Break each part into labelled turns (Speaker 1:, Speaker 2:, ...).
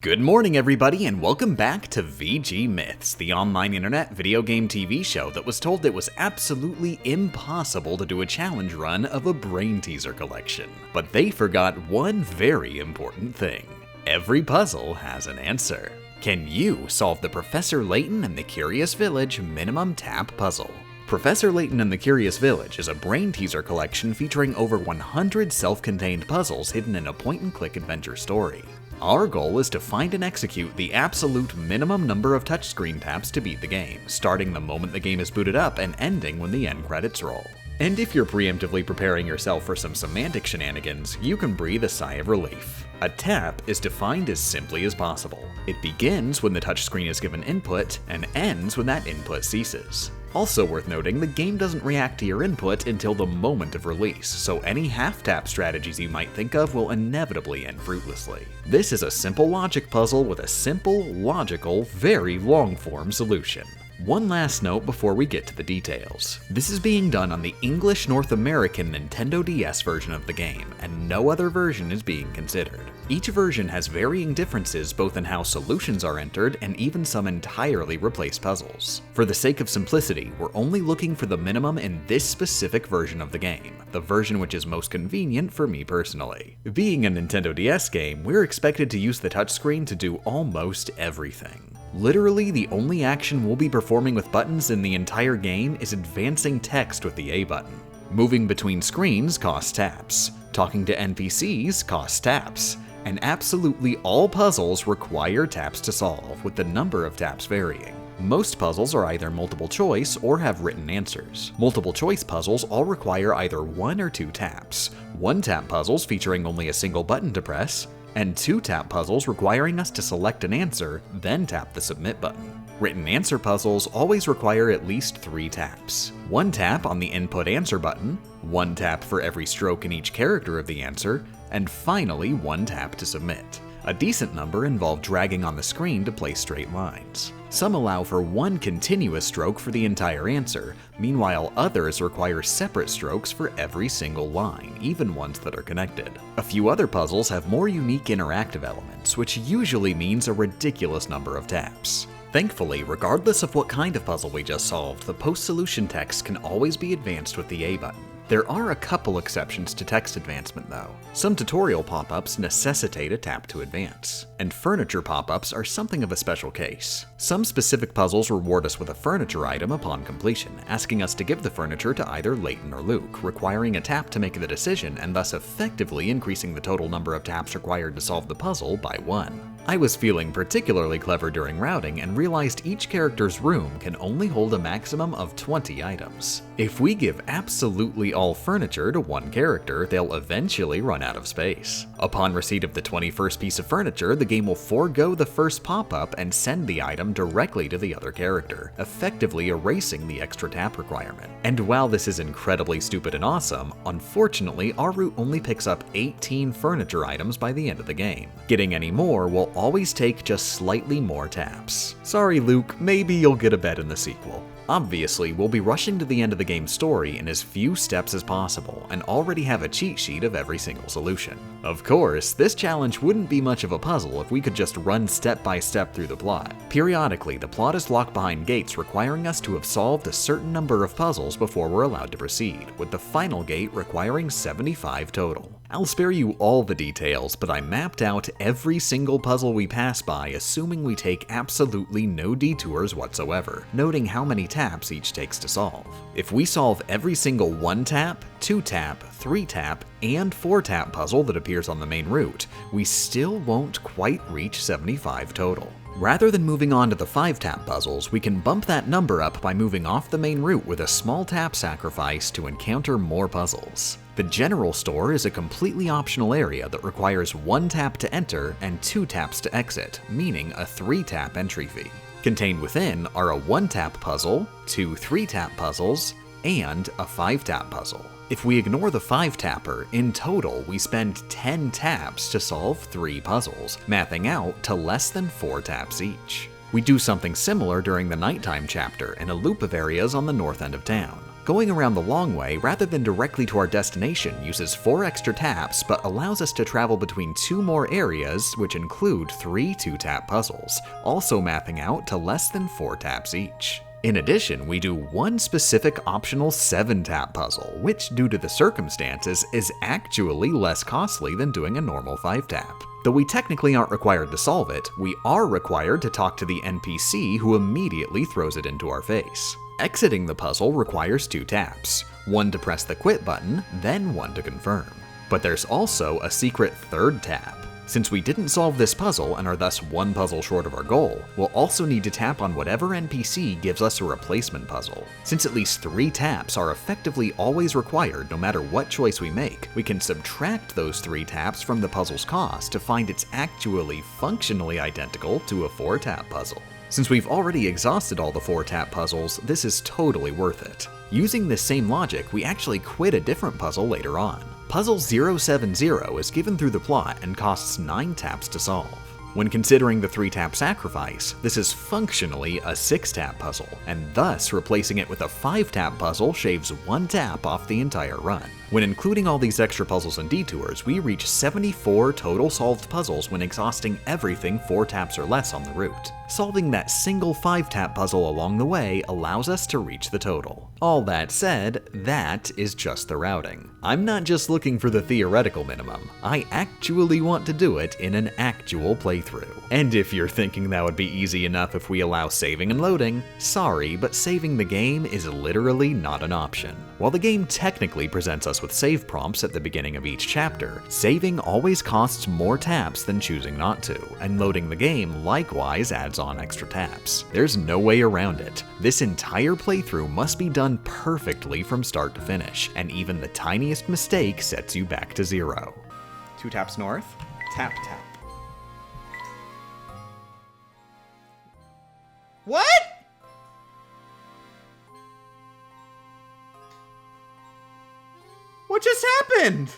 Speaker 1: Good morning everybody and welcome back to VG Myths, the online internet video game TV show that was told it was absolutely impossible to do a challenge run of a brain teaser collection. But they forgot one very important thing. Every puzzle has an answer. Can you solve the Professor Layton and the Curious Village minimum tap puzzle? Professor Layton and the Curious Village is a brain teaser collection featuring over 100 self-contained puzzles hidden in a point-and-click adventure story. Our goal is to find and execute the absolute minimum number of touchscreen taps to beat the game, starting the moment the game is booted up and ending when the end credits roll. And if you're preemptively preparing yourself for some semantic shenanigans, you can breathe a sigh of relief. A tap is defined as simply as possible. It begins when the touchscreen is given input and ends when that input ceases. Also worth noting, the game doesn't react to your input until the moment of release, so any half-tap strategies you might think of will inevitably end fruitlessly. This is a simple logic puzzle with a simple, logical, very long-form solution. One last note before we get to the details. This is being done on the English North American Nintendo DS version of the game, and no other version is being considered. Each version has varying differences both in how solutions are entered and even some entirely replaced puzzles. For the sake of simplicity, we're only looking for the minimum in this specific version of the game, the version which is most convenient for me personally. Being a Nintendo DS game, we're expected to use the touchscreen to do almost everything. Literally, the only action we'll be performing with buttons in the entire game is advancing text with the A button. Moving between screens costs taps. Talking to NPCs costs taps. And absolutely all puzzles require taps to solve, with the number of taps varying. Most puzzles are either multiple choice or have written answers. Multiple choice puzzles all require either 1 or 2 taps. 1-tap puzzles featuring only a single button to press, and 2-tap puzzles requiring us to select an answer, then tap the submit button. Written answer puzzles always require at least 3 taps. 1 tap on the input answer button, 1 tap for every stroke in each character of the answer, and finally 1 tap to submit. A decent number involve dragging on the screen to place straight lines. Some allow for 1 continuous stroke for the entire answer, meanwhile others require separate strokes for every single line, even ones that are connected. A few other puzzles have more unique interactive elements, which usually means a ridiculous number of taps. Thankfully, regardless of what kind of puzzle we just solved, the post-solution text can always be advanced with the A button. There are a couple exceptions to text advancement though. Some tutorial pop-ups necessitate a tap to advance, and furniture pop-ups are something of a special case. Some specific puzzles reward us with a furniture item upon completion, asking us to give the furniture to either Layton or Luke, requiring a tap to make the decision and thus effectively increasing the total number of taps required to solve the puzzle by 1. I was feeling particularly clever during routing and realized each character's room can only hold a maximum of 20 items. If we give absolutely all furniture to one character, they'll eventually run out of space. Upon receipt of the 21st piece of furniture, the game will forego the first pop-up and send the item directly to the other character, effectively erasing the extra tap requirement. And while this is incredibly stupid and awesome, unfortunately our route only picks up 18 furniture items by the end of the game. Getting any more will always take just slightly more taps. Sorry Luke, maybe you'll get a bed in the sequel. Obviously, we'll be rushing to the end of the game's story in as few steps as possible, and already have a cheat sheet of every single solution. Of course, this challenge wouldn't be much of a puzzle if we could just run step by step through the plot. Periodically, the plot is locked behind gates requiring us to have solved a certain number of puzzles before we're allowed to proceed, with the final gate requiring 75 total. I'll spare you all the details, but I mapped out every single puzzle we pass by assuming we take absolutely no detours whatsoever, noting how many taps each takes to solve. If we solve every single 1-tap, 2-tap, 3-tap, and 4-tap puzzle that appears on the main route, we still won't quite reach 75 total. Rather than moving on to the 5-tap puzzles, we can bump that number up by moving off the main route with a small tap sacrifice to encounter more puzzles. The general store is a completely optional area that requires 1 tap to enter and 2 taps to exit, meaning a 3-tap entry fee. Contained within are a 1-tap puzzle, 2 3-tap puzzles, and a 5-tap puzzle. If we ignore the 5-tapper, in total we spend 10 taps to solve 3 puzzles, mathing out to less than 4 taps each. We do something similar during the nighttime chapter in a loop of areas on the north end of town. Going around the long way rather than directly to our destination uses 4 extra taps but allows us to travel between 2 more areas, which include 3 2-tap puzzles, also mapping out to less than 4 taps each. In addition, we do one specific optional 7-tap puzzle, which due to the circumstances is actually less costly than doing a normal 5-tap. Though we technically aren't required to solve it, we are required to talk to the NPC who immediately throws it into our face. Exiting the puzzle requires 2 taps, one to press the quit button, then one to confirm. But there's also a secret 3rd tap. Since we didn't solve this puzzle and are thus 1 puzzle short of our goal, we'll also need to tap on whatever NPC gives us a replacement puzzle. Since at least 3 taps are effectively always required no matter what choice we make, we can subtract those 3 taps from the puzzle's cost to find it's actually functionally identical to a 4-tap puzzle. Since we've already exhausted all the 4-tap puzzles, this is totally worth it. Using this same logic, we actually quit a different puzzle later on. Puzzle 070 is given through the plot and costs 9 taps to solve. When considering the 3-tap sacrifice, this is functionally a 6-tap puzzle, and thus replacing it with a 5-tap puzzle shaves 1 tap off the entire run. When including all these extra puzzles and detours, we reach 74 total solved puzzles when exhausting everything 4 taps or less on the route. Solving that single 5-tap puzzle along the way allows us to reach the total. All that said, that is just the routing. I'm not just looking for the theoretical minimum, I actually want to do it in an actual playthrough. And if you're thinking that would be easy enough if we allow saving and loading, sorry, but saving the game is literally not an option. While the game technically presents us with save prompts at the beginning of each chapter, saving always costs more taps than choosing not to, and loading the game likewise adds on extra taps. There's no way around it. This entire playthrough must be done perfectly from start to finish, and even the tiniest mistake sets you back to 0.
Speaker 2: 2 taps north, tap tap. What? What just happened?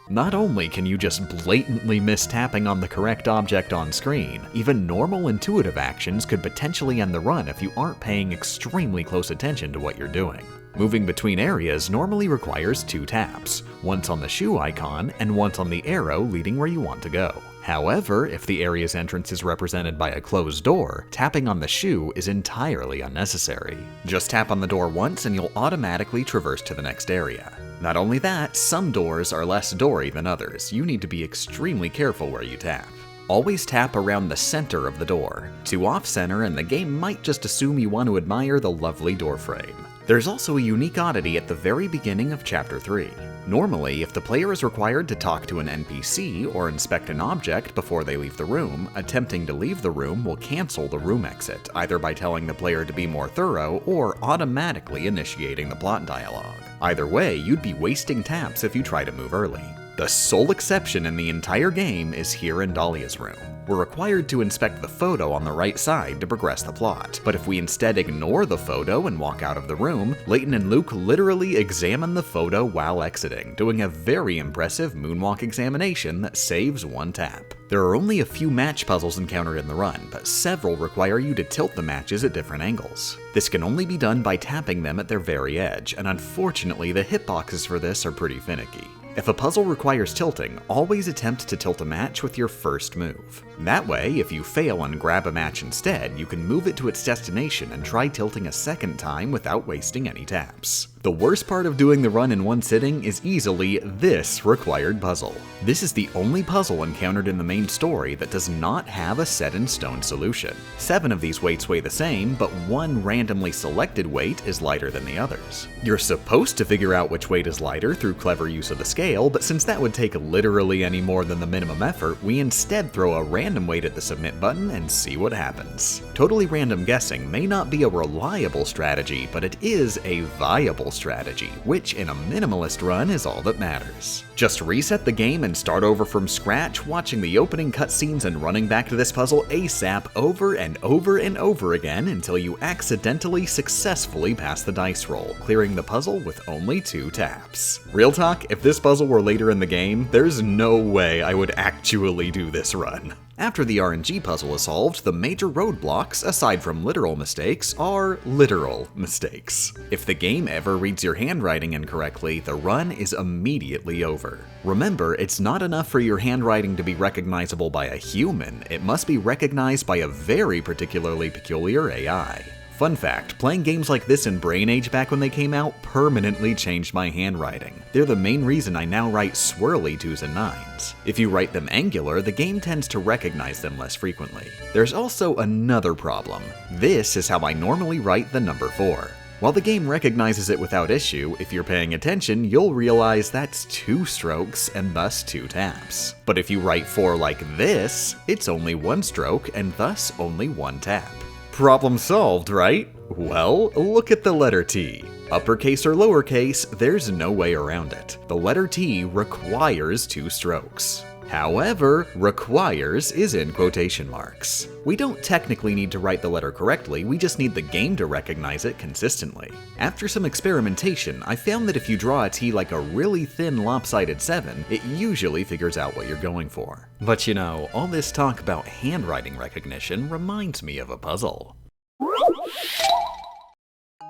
Speaker 1: Not only can you just blatantly miss tapping on the correct object on screen, even normal intuitive actions could potentially end the run if you aren't paying extremely close attention to what you're doing. Moving between areas normally requires 2 taps, once on the shoe icon and once on the arrow leading where you want to go. However, if the area's entrance is represented by a closed door, tapping on the shoe is entirely unnecessary. Just tap on the door once and you'll automatically traverse to the next area. Not only that, some doors are less doory than others. You need to be extremely careful where you tap. Always tap around the center of the door. Too off-center and the game might just assume you want to admire the lovely door frame. There's also a unique oddity at the very beginning of Chapter 3. Normally, if the player is required to talk to an NPC or inspect an object before they leave the room, attempting to leave the room will cancel the room exit, either by telling the player to be more thorough or automatically initiating the plot dialogue. Either way, you'd be wasting taps if you try to move early. The sole exception in the entire game is here in Dahlia's room. We're required to inspect the photo on the right side to progress the plot, but if we instead ignore the photo and walk out of the room, Layton and Luke literally examine the photo while exiting, doing a very impressive moonwalk examination that saves 1 tap. There are only a few match puzzles encountered in the run, but several require you to tilt the matches at different angles. This can only be done by tapping them at their very edge, and unfortunately the hitboxes for this are pretty finicky. If a puzzle requires tilting, always attempt to tilt a match with your first move. That way, if you fail and grab a match instead, you can move it to its destination and try tilting a second time without wasting any taps. The worst part of doing the run in one sitting is easily this required puzzle. This is the only puzzle encountered in the main story that does not have a set-in-stone solution. 7 of these weights weigh the same, but one randomly selected weight is lighter than the others. You're supposed to figure out which weight is lighter through clever use of the scale, but since that would take literally any more than the minimum effort, we instead throw a random weight at the submit button and see what happens. Totally random guessing may not be a reliable strategy, but it is a viable strategy, which in a minimalist run is all that matters. Just reset the game and start over from scratch, watching the opening cutscenes and running back to this puzzle ASAP over and over and over again until you accidentally successfully pass the dice roll, clearing the puzzle with only 2 taps. Real talk, if this puzzle were later in the game, there's no way I would actually do this run. After the RNG puzzle is solved, the major roadblocks, aside from literal mistakes, are literal mistakes. If the game ever reads your handwriting incorrectly, the run is immediately over. Remember, it's not enough for your handwriting to be recognizable by a human, it must be recognized by a very particularly peculiar AI. Fun fact, playing games like this in Brain Age back when they came out permanently changed my handwriting. They're the main reason I now write swirly 2s and 9s. If you write them angular, the game tends to recognize them less frequently. There's also another problem. This is how I normally write the number 4. While the game recognizes it without issue, if you're paying attention, you'll realize that's 2 strokes and thus 2 taps. But if you write 4 like this, it's only 1 stroke and thus only 1 tap. Problem solved, right? Well, look at the letter T. Uppercase or lowercase, there's no way around it. The letter T requires 2 strokes. However, requires is in quotation marks. We don't technically need to write the letter correctly, we just need the game to recognize it consistently. After some experimentation, I found that if you draw a T like a really thin lopsided 7, it usually figures out what you're going for. But you know, all this talk about handwriting recognition reminds me of a puzzle.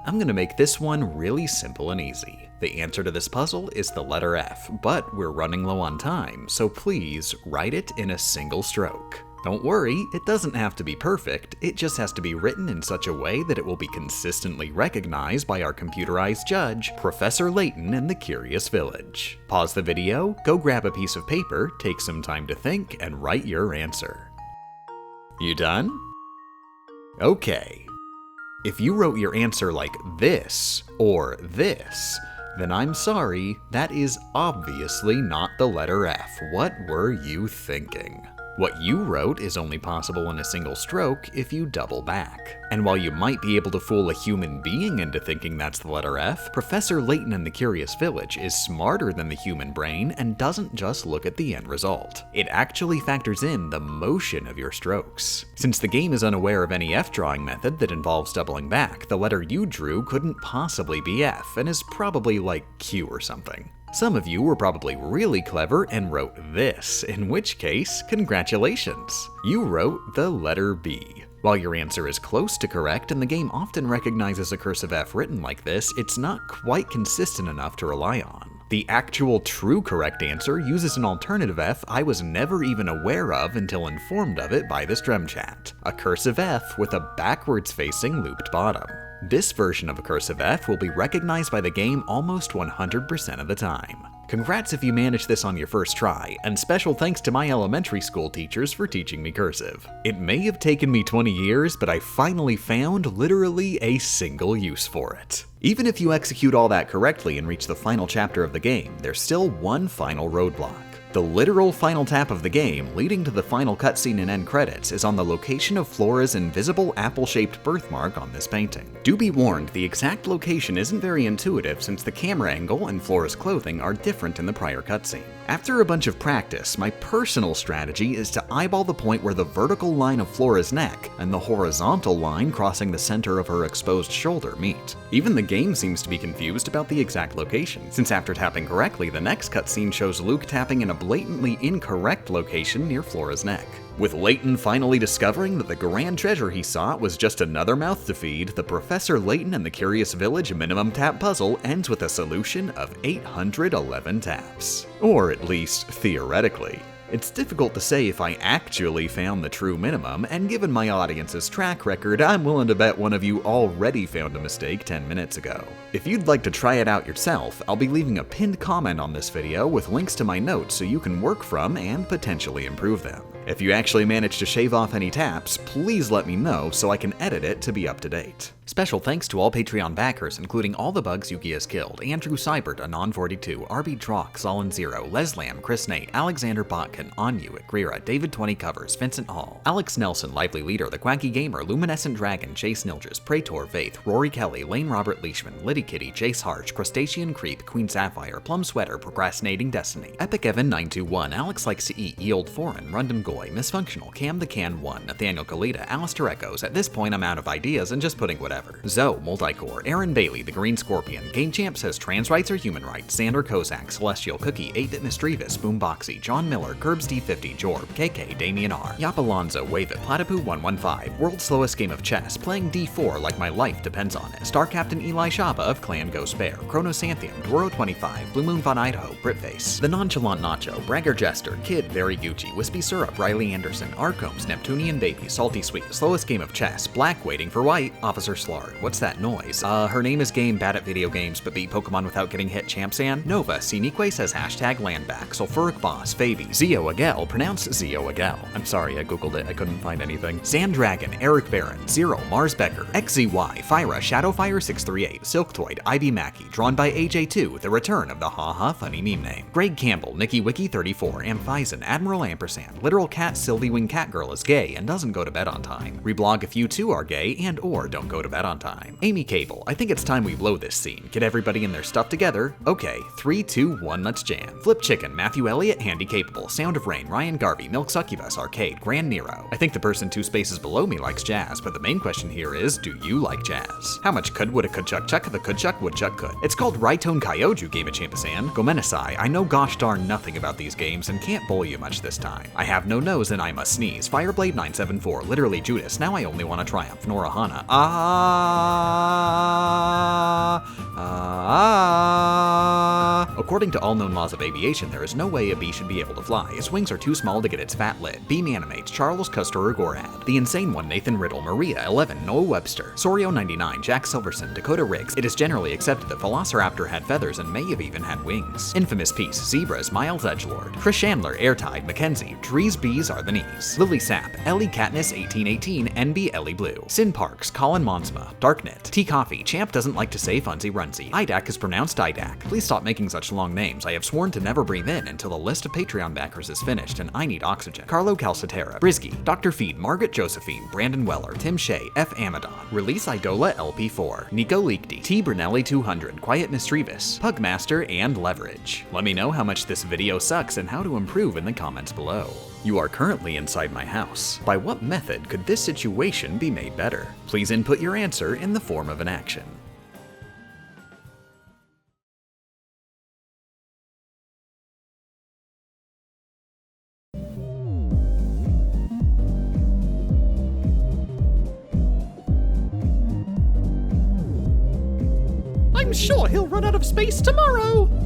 Speaker 1: I'm gonna make this one really simple and easy. The answer to this puzzle is the letter F, but we're running low on time, so please write it in a single stroke. Don't worry, it doesn't have to be perfect, it just has to be written in such a way that it will be consistently recognized by our computerized judge, Professor Layton in the Curious Village. Pause the video, go grab a piece of paper, take some time to think, and write your answer. You done? Okay. If you wrote your answer like this, or this, then I'm sorry, that is obviously not the letter F. What were you thinking? What you wrote is only possible in a single stroke if you double back. And while you might be able to fool a human being into thinking that's the letter F, Professor Layton in the Curious Village is smarter than the human brain and doesn't just look at the end result. It actually factors in the motion of your strokes. Since the game is unaware of any F drawing method that involves doubling back, the letter you drew couldn't possibly be F and is probably like Q or something. Some of you were probably really clever and wrote this, in which case, congratulations! You wrote the letter B. While your answer is close to correct and the game often recognizes a cursive F written like this, it's not quite consistent enough to rely on. The actual true correct answer uses an alternative F I was never even aware of until informed of it by the Strem chat. A cursive F with a backwards facing looped bottom. This version of a cursive F will be recognized by the game almost 100% of the time. Congrats if you managed this on your first try, and special thanks to my elementary school teachers for teaching me cursive. It may have taken me 20 years, but I finally found literally a single use for it. Even if you execute all that correctly and reach the final chapter of the game, there's still one final roadblock. The literal final tap of the game, leading to the final cutscene and end credits, is on the location of Flora's invisible apple-shaped birthmark on this painting. Do be warned, the exact location isn't very intuitive since the camera angle and Flora's clothing are different in the prior cutscene. After a bunch of practice, my personal strategy is to eyeball the point where the vertical line of Flora's neck and the horizontal line crossing the center of her exposed shoulder meet. Even the game seems to be confused about the exact location, since after tapping correctly, the next cutscene shows Luke tapping in a blatantly incorrect location near Flora's neck. With Layton finally discovering that the grand treasure he sought was just another mouth to feed, the Professor Layton and the Curious Village minimum tap puzzle ends with a solution of 811 taps. Or at least theoretically. It's difficult to say if I actually found the true minimum, and given my audience's track record, I'm willing to bet one of you already found a mistake 10 minutes ago. If you'd like to try it out yourself, I'll be leaving a pinned comment on this video with links to my notes so you can work from and potentially improve them. If you actually manage to shave off any taps, please let me know so I can edit it to be up to date. Special thanks to all Patreon backers, including all the bugs Yuki has killed: Andrew Seibert, Anon42, RB Drock, Solon Zero, Leslam, Chris Nate, Alexander Botkin, Anu, Agrira, David 20 Covers, Vincent Hall, Alex Nelson, Lively Leader, The Quacky Gamer, Luminescent Dragon, Chase Nilges, Praetor, Vaith, Rory Kelly, Lane Robert Leishman, Liddy Kitty, Jace Harch, Crustacean Creep, Queen Sapphire, Plum Sweater, Procrastinating Destiny, Epic Evan 921, Alex Likes to Eat, Ye Old Foreign, Rundum McCoy, Misfunctional, Cam the Can 1, Nathaniel Kalita, Alistair Echoes. At this point, I'm out of ideas and just putting whatever. Zoe, Multicore, Aaron Bailey, The Green Scorpion, Game Champ says trans rights are human rights, Sander Kozak, Celestial Cookie, 8-Bit Misdreavus, Boomboxy, John Miller, Curbs D50, Jorb, KK, Damien R, Yap Alonzo, Wave It, Platypoo 115, World's Slowest Game of Chess, playing D4 like my life depends on it, Star Captain Eli Shaba of Clan Ghost Bear, Chronosanthium, Dwaro25, Blue Moon Von Idaho, Britface, The Nonchalant Nacho, Bragger Jester, Kid, Very Gucci, Wispy Syrup, Riley Anderson, Arcombs, Neptunian Baby, Salty Sweet, Slowest Game of Chess, Black Waiting for White, Officer Slard. What's that noise? Her name is Game, bad at video games, but beat Pokemon without getting hit, Champsan. Nova, Sinique says hashtag landback, Sulfuric Boss, Fabi, Zio Agel, pronounced Zio Agel. I'm sorry, I googled it, I couldn't find anything. Zandragon, Eric Barron, Zero, Mars Becker, XZY, Fyra, Shadowfire638, Silktoid, Ivy Mackey, drawn by AJ2, the return of the haha funny meme name. Greg Campbell, Nikki Wiki 34, Amphison, Admiral Ampersand, Literal Cat, Sylvie Wing Catgirl is gay and doesn't go to bed on time. Reblog if you too are gay and or don't go to bed on time. Amy Cable, I think it's time we blow this scene. Get everybody in their stuff together. Okay, 3, 2, 1, let's jam. Flip Chicken, Matthew Elliott, Handy Capable, Sound of Rain, Ryan Garvey, Milk Succubus, Arcade, Grand Nero. I think the person 2 spaces below me likes jazz, but the main question here is, do you like jazz? How much could would a could chuck chuck if a could chuck woodchuck could? It's called Rytone Kyoju, Game of Champasan. Gomenisai, I know gosh darn nothing about these games and can't bully you much this time. I have no nose and I must sneeze. Fireblade 974, literally Judas, now I only want to triumph. Norahana, According to all known laws of aviation, there is no way a bee should be able to fly. Its wings are too small to get its fat lit. Beam animates, Charles Custer Gorad. The Insane One, Nathan Riddle, Maria 11, Noah Webster, Sorio 99, Jack Silverson, Dakota Riggs. It is generally accepted that Velociraptor had feathers and may have even had wings. Infamous Piece, Zebras, Miles Edgelord, Chris Chandler, Airtide, Mackenzie, Trees Bees are the knees. Lily Sapp, Ellie Katniss 1818, NB Ellie Blue, Sin Parks, Colin Monsma, Darknet, Tea Coffee, Champ doesn't like to say funsy runsy. IDAC is pronounced IDAC. Please stop making such long names. I have sworn to never breathe in until the list of Patreon backers is finished and I need oxygen. Carlo Calcitera, Brisky, Dr. Feed, Margaret Josephine, Brandon Weller, Tim Shea, F. Amadon, Release Idola LP4, Nico Leakdy, T. Brunelli 200, Quiet Misdreavus, Pugmaster, and Leverage. Let me know how much this video sucks and how to improve in the comments below. You are currently inside my house. By what method could this situation be made better? Please input your answer in the form of an action.
Speaker 2: I'm sure he'll run out of space tomorrow!